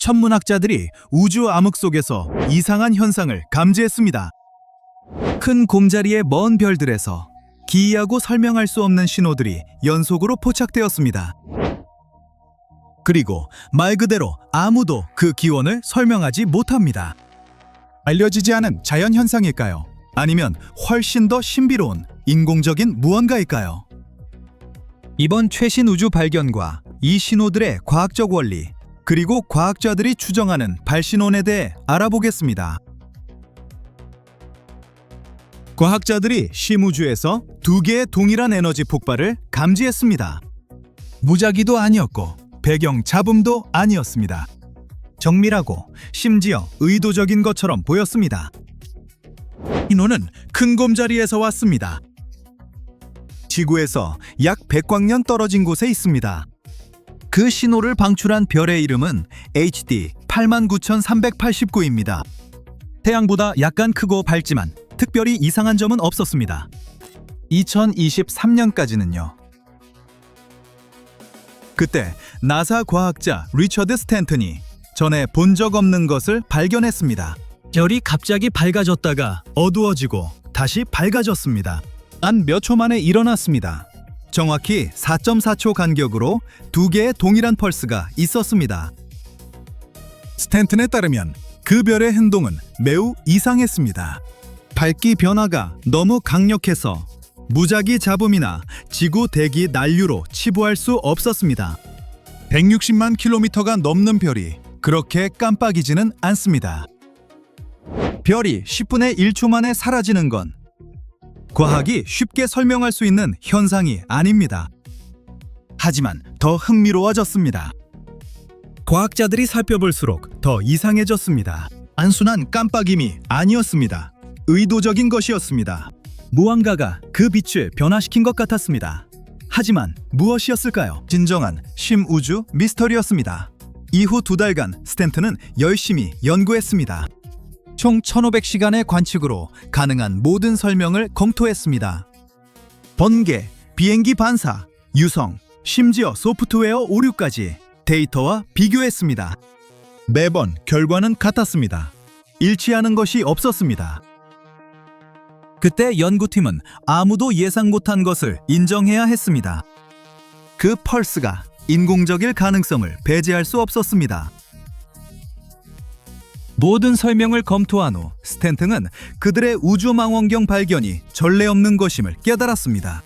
천문학자들이 우주 암흑 속에서 이상한 현상을 감지했습니다. 큰 곰자리의 먼 별들에서 기이하고 설명할 수 없는 신호들이 연속으로 포착되었습니다. 그리고 말 그대로 아무도 그 기원을 설명하지 못합니다. 알려지지 않은 자연 현상일까요? 아니면 훨씬 더 신비로운 인공적인 무언가일까요? 이번 최신 우주 발견과 이 신호들의 과학적 원리, 그리고 과학자들이 추정하는 발신원에 대해 알아보겠습니다. 과학자들이 심우주에서 2개의 동일한 에너지 폭발을 감지했습니다. 무작위도 아니었고 배경 잡음도 아니었습니다. 정밀하고 심지어 의도적인 것처럼 보였습니다. 신호는 큰 곰자리에서 왔습니다. 지구에서 약 100광년 떨어진 곳에 있습니다. 그 신호를 방출한 별의 이름은 HD 89,389입니다. 태양보다 약간 크고 밝지만 특별히 이상한 점은 없었습니다. 2023년까지는요. 그때 나사 과학자 리처드 스탠튼이 전에 본 적 없는 것을 발견했습니다. 별이 갑자기 밝아졌다가 어두워지고 다시 밝아졌습니다. 단 몇 초 만에 일어났습니다. 정확히 4.4초 간격으로 2개의 동일한 펄스가 있었습니다. 스탠튼에 따르면 그 별의 행동은 매우 이상했습니다. 밝기 변화가 너무 강력해서 무작위 잡음이나 지구 대기 난류로 치부할 수 없었습니다. 160만 킬로미터가 넘는 별이 그렇게 깜빡이지는 않습니다. 별이 10분의 1초 만에 사라지는 건 과학이 쉽게 설명할 수 있는 현상이 아닙니다. 하지만 더 흥미로워졌습니다. 과학자들이 살펴볼수록 더 이상해졌습니다. 단순한 깜빡임이 아니었습니다. 의도적인 것이었습니다. 무언가가 그 빛을 변화시킨 것 같았습니다. 하지만 무엇이었을까요? 진정한 심우주 미스터리였습니다. 이후 2달간 스탠튼은 열심히 연구했습니다. 총 1,500시간의 관측으로 가능한 모든 설명을 검토했습니다. 번개, 비행기 반사, 유성, 심지어 소프트웨어 오류까지 데이터와 비교했습니다. 매번 결과는 같았습니다. 일치하는 것이 없었습니다. 그때 연구팀은 아무도 예상 못한 것을 인정해야 했습니다. 그 펄스가 인공적일 가능성을 배제할 수 없었습니다. 모든 설명을 검토한 후 스탠튼은 그들의 우주망원경 발견이 전례 없는 것임을 깨달았습니다.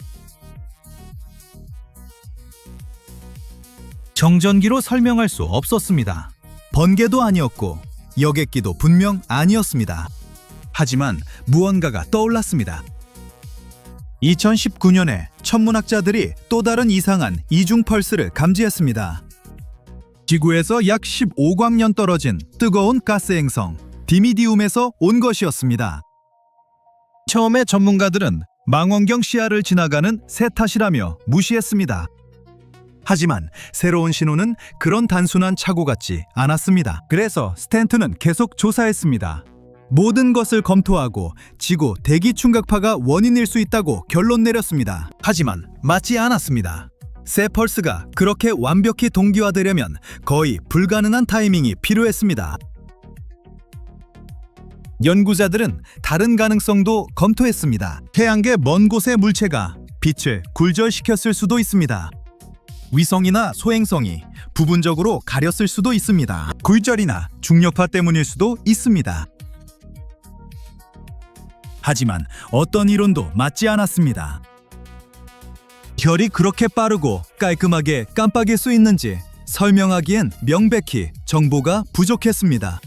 정전기로 설명할 수 없었습니다. 번개도 아니었고 여객기도 분명 아니었습니다. 하지만 무언가가 떠올랐습니다. 2019년에 천문학자들이 또 다른 이상한 이중 펄스를 감지했습니다. 지구에서 약 15광년 떨어진 뜨거운 가스 행성 디미디움에서 온 것이었습니다. 처음에 전문가들은 망원경 시야를 지나가는 새 탓이라며 무시했습니다. 하지만 새로운 신호는 그런 단순한 착오 같지 않았습니다. 그래서 스탠튼은 계속 조사했습니다. 모든 것을 검토하고 지구 대기 충격파가 원인일 수 있다고 결론 내렸습니다. 하지만 맞지 않았습니다. 새 펄스가 그렇게 완벽히 동기화되려면 거의 불가능한 타이밍이 필요했습니다. 연구자들은 다른 가능성도 검토했습니다. 태양계 먼 곳의 물체가 빛을 굴절시켰을 수도 있습니다. 위성이나 소행성이 부분적으로 가렸을 수도 있습니다. 굴절이나 중력파 때문일 수도 있습니다. 하지만 어떤 이론도 맞지 않았습니다. 별이 그렇게 빠르고 깔끔하게 깜빡일 수 있는지 설명하기엔 명백히 정보가 부족했습니다.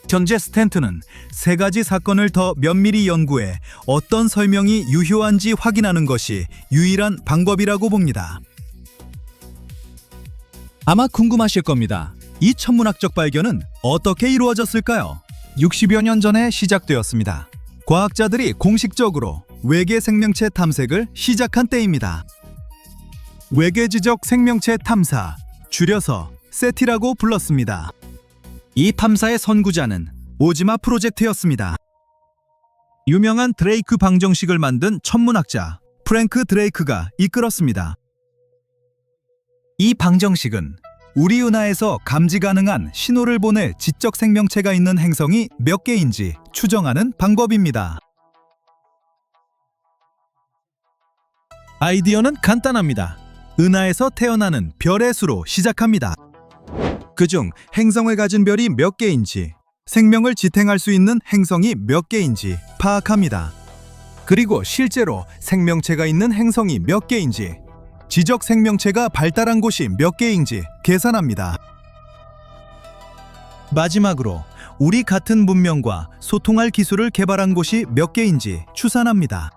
현재 스탠튼은 3가지 사건을 더 면밀히 연구해 어떤 설명이 유효한지 확인하는 것이 유일한 방법이라고 봅니다. 아마 궁금하실 겁니다. 이 천문학적 발견은 어떻게 이루어졌을까요? 60여 년 전에 시작되었습니다. 과학자들이 공식적으로 외계 생명체 탐색을 시작한 때입니다. 외계 지적 생명체 탐사, 줄여서 세티라고 불렀습니다. 이 탐사의 선구자는 오지마 프로젝트였습니다. 유명한 드레이크 방정식을 만든 천문학자 프랭크 드레이크가 이끌었습니다. 이 방정식은 우리 은하에서 감지 가능한 신호를 보낼 지적 생명체가 있는 행성이 몇 개인지 추정하는 방법입니다. 아이디어는 간단합니다. 은하에서 태어나는 별의 수로 시작합니다. 그중 행성을 가진 별이 몇 개인지, 생명을 지탱할 수 있는 행성이 몇 개인지 파악합니다. 그리고 실제로 생명체가 있는 행성이 몇 개인지, 지적 생명체가 발달한 곳이 몇 개인지 계산합니다. 마지막으로 우리 같은 문명과 소통할 기술을 개발한 곳이 몇 개인지 추산합니다.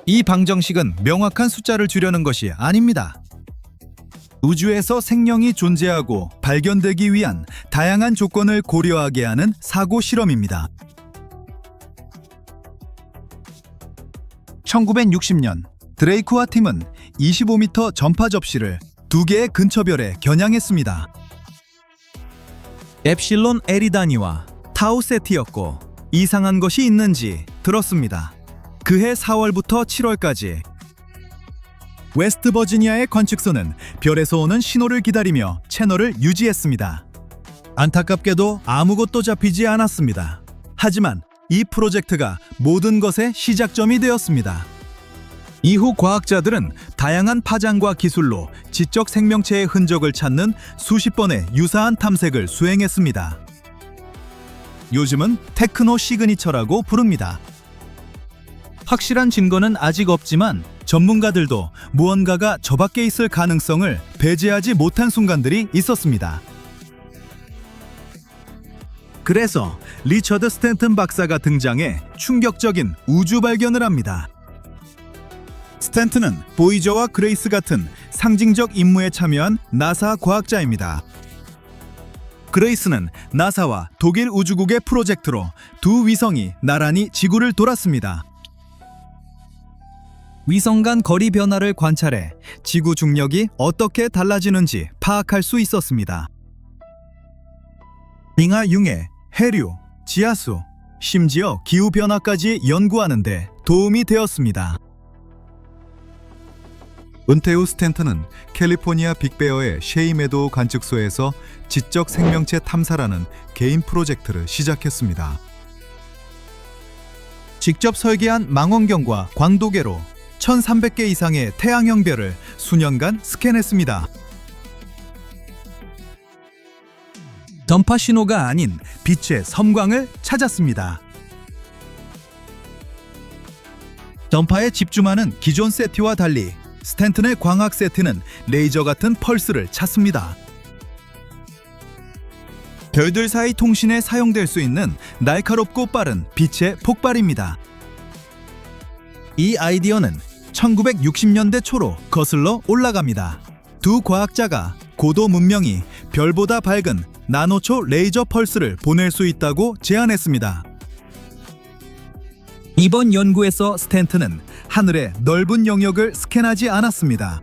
이 방정식은 명확한 숫자를 주려는 것이 아닙니다. 우주에서 생명이 존재하고 발견되기 위한 다양한 조건을 고려하게 하는 사고 실험입니다. 1960년 드레이크와 팀은 25m 전파 접시를 2개의 근처별에 겨냥했습니다. 엡실론 에리다니와 타우 세티였고 이상한 것이 있는지 들었습니다. 그해 4월부터 7월까지 웨스트 버지니아의 관측소는 별에서 오는 신호를 기다리며 채널을 유지했습니다. 안타깝게도 아무것도 잡히지 않았습니다. 하지만 이 프로젝트가 모든 것의 시작점이 되었습니다. 이후 과학자들은 다양한 파장과 기술로 지적 생명체의 흔적을 찾는 수십 번의 유사한 탐색을 수행했습니다. 요즘은 테크노 시그니처라고 부릅니다. 확실한 증거는 아직 없지만 전문가들도 무언가가 저 밖에 있을 가능성을 배제하지 못한 순간들이 있었습니다. 그래서 리처드 스탠튼 박사가 등장해 충격적인 우주 발견을 합니다. 스탠튼은 보이저와 그레이스 같은 상징적 임무에 참여한 나사 과학자입니다. 그레이스는 나사와 독일 우주국의 프로젝트로 두 위성이 나란히 지구를 돌았습니다. 위성 간 거리 변화를 관찰해 지구 중력이 어떻게 달라지는지 파악할 수 있었습니다. 빙하 융해, 해류, 지하수, 심지어 기후 변화까지 연구하는 데 도움이 되었습니다. 은퇴 후 스탠턴은 캘리포니아 빅베어의 셰이 메도우 관측소에서 지적 생명체 탐사라는 개인 프로젝트를 시작했습니다. 직접 설계한 망원경과 광도계로 1300개 이상의 태양형 별을 수년간 스캔했습니다. 전파 신호가 아닌 빛의 섬광을 찾았습니다. 전파에 집중하는 기존 세트와 달리 스탠튼의 광학 세트는 레이저 같은 펄스를 찾습니다. 별들 사이 통신에 사용될 수 있는 날카롭고 빠른 빛의 폭발입니다. 이 아이디어는 1960년대 초로 거슬러 올라갑니다. 두 과학자가 고도 문명이 별보다 밝은 나노초 레이저 펄스를 보낼 수 있다고 제안했습니다. 이번 연구에서 스탠튼은 하늘의 넓은 영역을 스캔하지 않았습니다.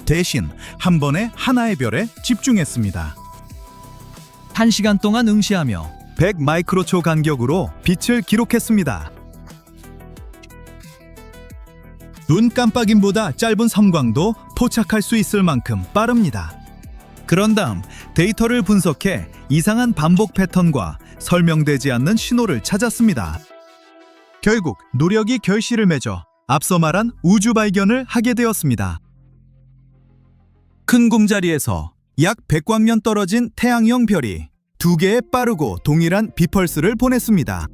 대신 한 번에 하나의 별에 집중했습니다. 1시간 동안 응시하며 100 마이크로초 간격으로 빛을 기록했습니다. 눈 깜빡임보다 짧은 섬광도 포착할 수 있을 만큼 빠릅니다. 그런 다음 데이터를 분석해 이상한 반복 패턴과 설명되지 않는 신호를 찾았습니다. 결국 노력이 결실을 맺어 앞서 말한 우주 발견을 하게 되었습니다. 큰 궁자리에서 약 100광년 떨어진 태양형 별이 2개의 빠르고 동일한 비펄스를 보냈습니다.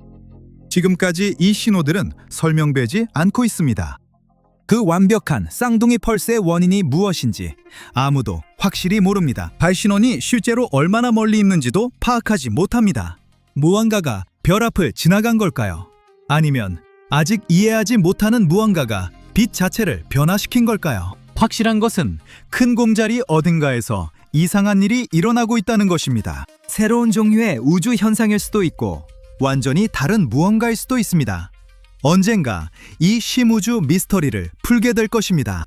지금까지 이 신호들은 설명되지 않고 있습니다. 그 완벽한 쌍둥이 펄스의 원인이 무엇인지 아무도 확실히 모릅니다. 발신원이 실제로 얼마나 멀리 있는지도 파악하지 못합니다. 무언가가 별 앞을 지나간 걸까요? 아니면 아직 이해하지 못하는 무언가가 빛 자체를 변화시킨 걸까요? 확실한 것은 큰 공자리 어딘가에서 이상한 일이 일어나고 있다는 것입니다. 새로운 종류의 우주 현상일 수도 있고 완전히 다른 무언가일 수도 있습니다. 언젠가 이 심우주 미스터리를 풀게 될 것입니다.